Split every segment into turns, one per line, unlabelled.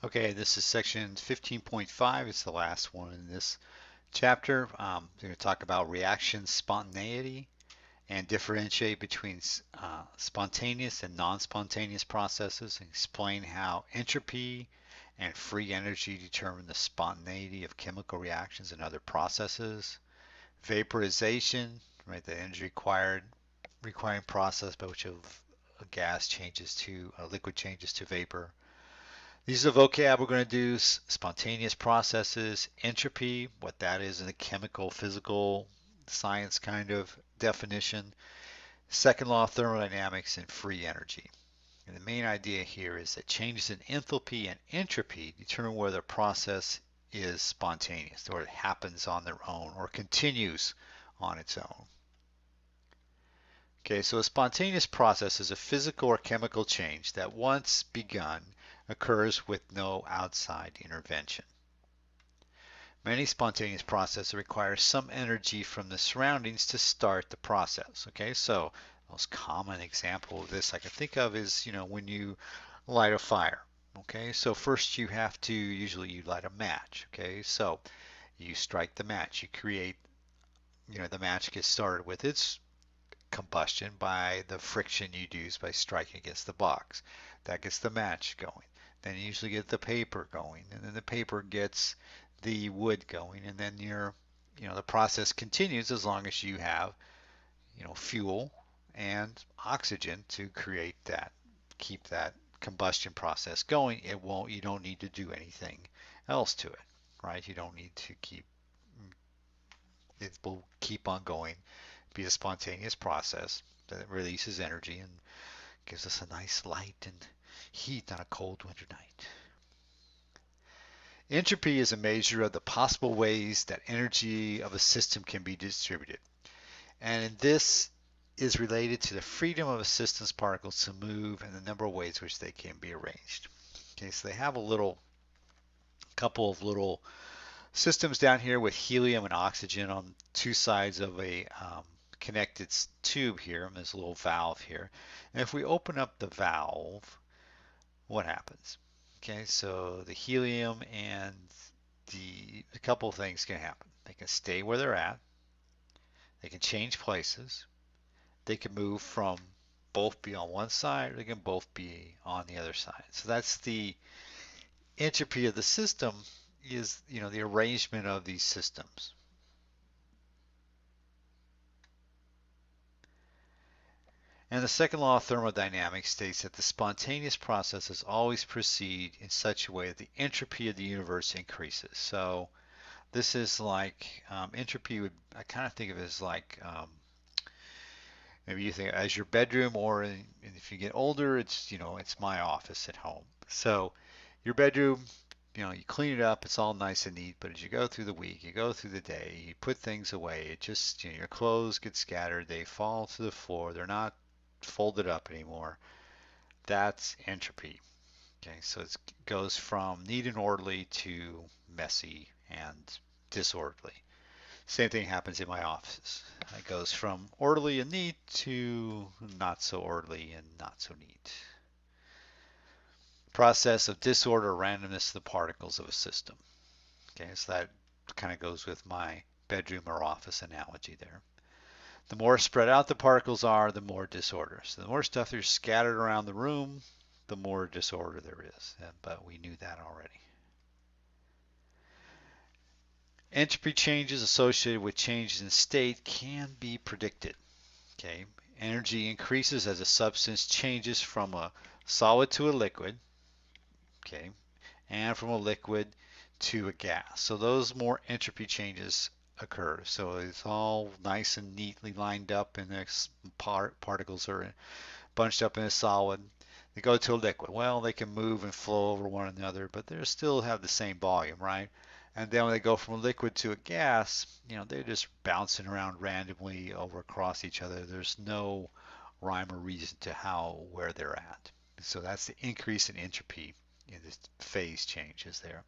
Okay, this is section 15.5. It's the last one in this chapter. We're going to talk about reaction spontaneity and differentiate between spontaneous and non-spontaneous processes and explain how entropy and free energy determine the spontaneity of chemical reactions and other processes. Vaporization, right, the energy requiring process by which a gas changes to a liquid changes to vapor. These are the vocab we're going to do. Spontaneous processes, entropy, what that is in a chemical, physical, science kind of definition, second law of thermodynamics, and free energy. And the main idea here is that changes in enthalpy and entropy determine whether a process is spontaneous, or it happens on their own, or continues on its own. Okay, so a spontaneous process is a physical or chemical change that once begun occurs with no outside intervention. Many spontaneous processes require some energy from the surroundings to start the process. Okay, so the most common example of this I can think of is, when you light a fire. Okay, so first usually you light a match. Okay, so you strike the match, you create, the match gets started with its combustion by the friction you'd use by striking against the box. That gets the match going. Then you usually get the paper going, and then the paper gets the wood going, and then the process continues as long as you have, fuel and oxygen to create that, keep that combustion process going. You don't need to do anything else to it, right? You don't need to it will keep on going, be a spontaneous process that releases energy and gives us a nice light and heat on a cold winter night. Entropy is a measure of the possible ways that energy of a system can be distributed. And this is related to the freedom of a system's particles to move and the number of ways which they can be arranged. Okay, so they have couple of little systems down here with helium and oxygen on two sides of a connected tube here. And there's a little valve here. And if we open up the valve, what happens? Okay, so the helium and a couple of things can happen. They can stay where they're at. They can change places. They can move from both be on one side or they can both be on the other side. So that's the entropy of the system is, the arrangement of these systems. And the second law of thermodynamics states that the spontaneous processes always proceed in such a way that the entropy of the universe increases. So this is like entropy I kind of think of it as like maybe you think as your bedroom, or if you get older, it's my office at home. So your bedroom, you clean it up, it's all nice and neat, but as you go through the week, you go through the day, you put things away, it just, your clothes get scattered, they fall to the floor, they're not folded up anymore. That's entropy. Okay, so it goes from neat and orderly to messy and disorderly. Same thing happens in my offices. It goes from orderly and neat to not so orderly and not so neat. Process of disorder or randomness of the particles of a system. Okay, so that kind of goes with my bedroom or office analogy there. The more spread out the particles are, the more disorder. So the more stuff there's scattered around the room, the more disorder there is. But we knew that already. Entropy changes associated with changes in state can be predicted. Okay, energy increases as a substance changes from a solid to a liquid. Okay, and from a liquid to a gas. So those more entropy changes occur. So it's all nice and neatly lined up, and the particles are bunched up in a solid. They go to a liquid. Well, they can move and flow over one another, but they still have the same volume, right? And then when they go from a liquid to a gas, they're just bouncing around randomly over across each other. There's no rhyme or reason to where they're at. So that's the increase in entropy in this phase changes there.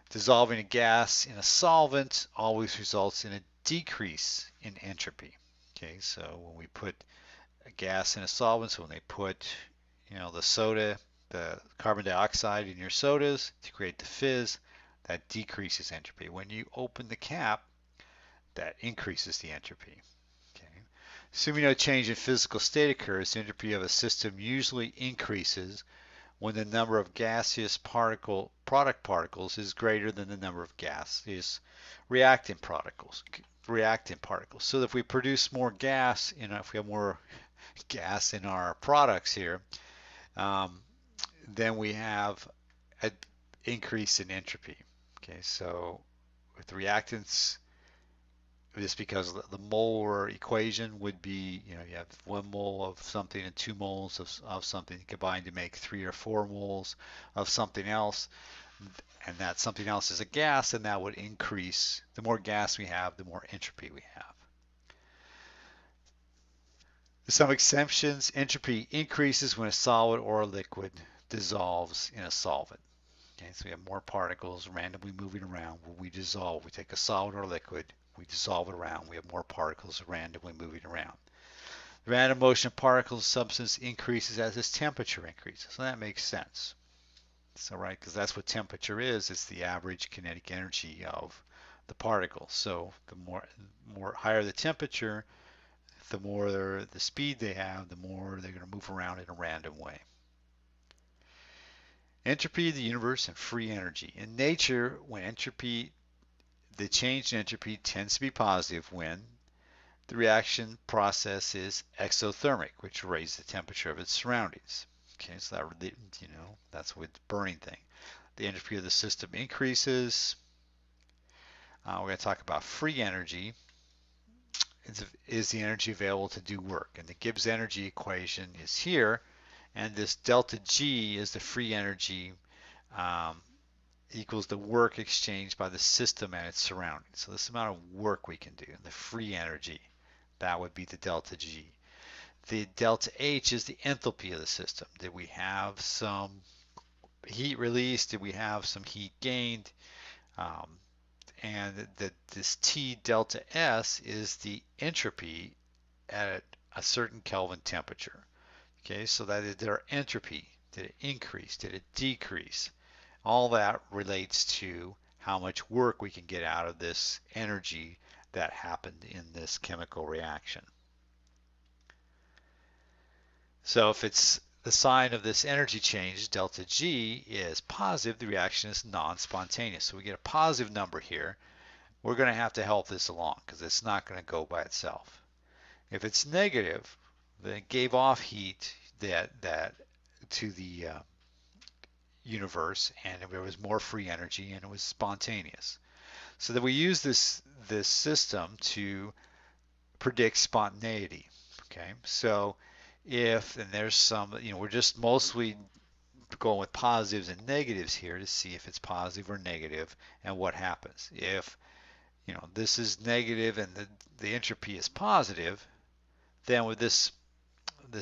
Dissolving a gas in a solvent always results in a decrease in entropy. Okay, so when we put a gas in a solvent, so when they put, the soda the carbon dioxide in your sodas to create the fizz. That decreases entropy. When you open the cap, that increases the entropy. Okay. Assuming no change in physical state occurs, the entropy of a system usually increases when the number of gaseous product particles is greater than the number of gaseous reactant particles. So if we produce more gas, if we have more gas in our products here, um, then we have an increase in entropy. Okay, so with reactants, just because the molar equation would be, you have 1 mole of something and 2 moles of something combined to make 3 or 4 moles of something else, and that something else is a gas, and that would increase. The more gas we have, the more entropy we have. With some exceptions, entropy increases when a solid or a liquid dissolves in a solvent. Okay, so we have more particles randomly moving around. When we dissolve, we take a solid or a liquid, we dissolve it around, we have more particles randomly moving around. The random motion of particles in substance increases as its temperature increases. So that makes sense. So right, because that's what temperature is. It's the average kinetic energy of the particles. So the more higher the temperature, the more the speed they have, the more they're going to move around in a random way. Entropy of the universe and free energy. In nature, the change in entropy tends to be positive when the reaction process is exothermic, which raises the temperature of its surroundings. Okay, so that's with the burning thing. The entropy of the system increases. We're going to talk about free energy. Is the energy available to do work? And the Gibbs energy equation is here, and this delta G is the free energy um, equals the work exchanged by the system and its surroundings. So this amount of work we can do, the free energy, that would be the delta G. The delta H is the enthalpy of the system. Did we have some heat released? Did we have some heat gained? Um, and this T delta S is the entropy at a certain Kelvin temperature. Okay, so that is their entropy. Did it increase? Did it decrease? All that relates to how much work we can get out of this energy that happened in this chemical reaction. So if it's the sign of this energy change, delta G, is positive, the reaction is non-spontaneous. So we get a positive number here. We're going to have to help this along because it's not going to go by itself. If it's negative, then it gave off heat that to the universe, and there was more free energy, and it was spontaneous. So that we use this system to predict spontaneity. Okay, so and there's some, we're just mostly going with positives and negatives here to see if it's positive or negative and what happens. If this is negative and the entropy is positive, then with this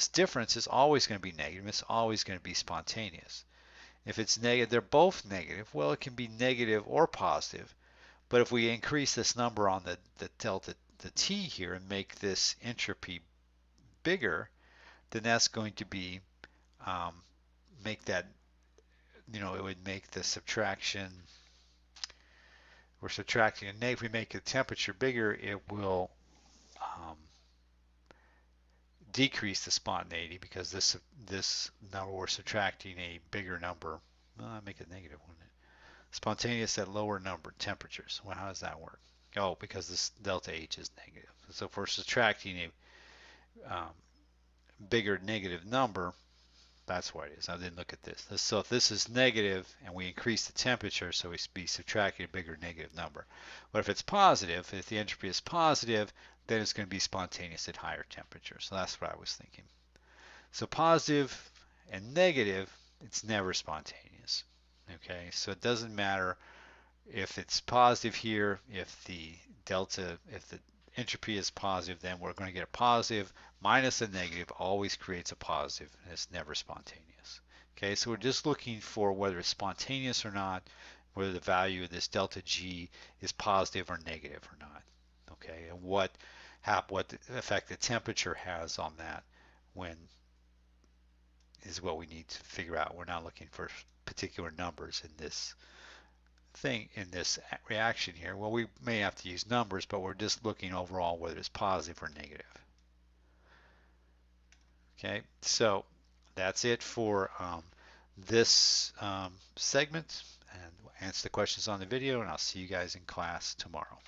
difference is always going to be negative. It's always going to be spontaneous. If it's negative, they're both negative. Well, it can be negative or positive. But if we increase this number on the delta, the T here, and make this entropy bigger, then that's going to be make that, it would make the subtraction. We're subtracting a negative. If we make the temperature bigger, it will decrease the spontaneity because this number we're subtracting a bigger number. Well, make it negative, wouldn't it? Spontaneous at lower number temperatures. Well, how does that work? Oh, because this delta H is negative. So if we're subtracting a bigger negative number, that's why it is. I didn't look at this. So if this is negative and we increase the temperature, so we be subtracting a bigger negative number. But if it's positive, if the entropy is positive, then it's going to be spontaneous at higher temperatures. So that's what I was thinking. So positive and negative, it's never spontaneous. Okay, so it doesn't matter if it's positive here, if the entropy is positive, then we're going to get a positive minus a negative always creates a positive, and it's never spontaneous. Okay, so we're just looking for whether it's spontaneous or not, whether the value of this delta G is positive or negative or not. Okay, and what effect the temperature has on that when is what we need to figure out. We're not looking for particular numbers in this thing, in this reaction here. Well, we may have to use numbers, but we're just looking overall whether it's positive or negative. Okay, so that's it for this segment, and answer the questions on the video, and I'll see you guys in class tomorrow.